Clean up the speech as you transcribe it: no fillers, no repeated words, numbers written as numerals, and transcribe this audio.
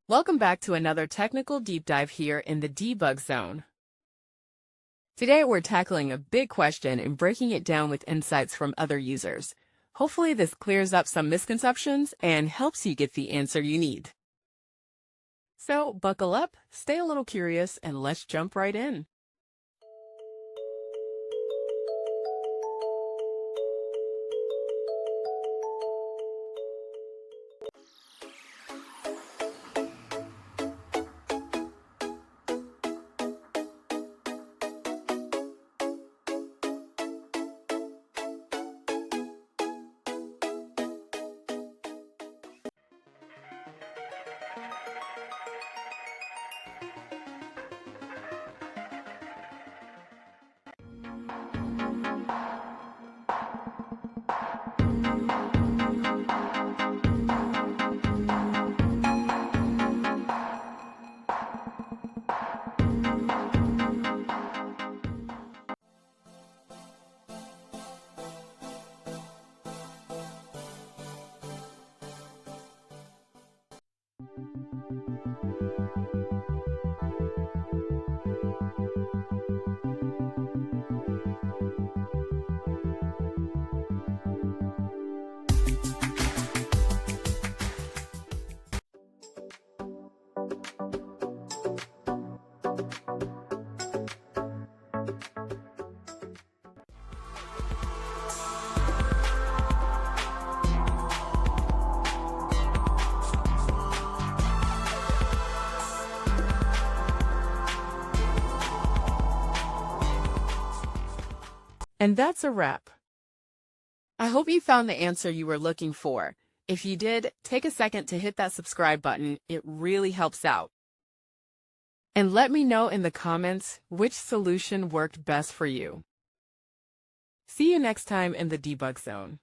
Welcome back to another technical deep dive here in the debug zone. Today we're tackling a big question and breaking it down with insights from other users. Hopefully this clears up some misconceptions and helps you get the answer you need. So buckle up, stay a little curious, and let's jump right in. And that's a wrap. I hope you found the answer you were looking for. If you did, take a second to hit that subscribe button. It really helps out. And let me know in the comments which solution worked best for you. See you next time in the debug zone.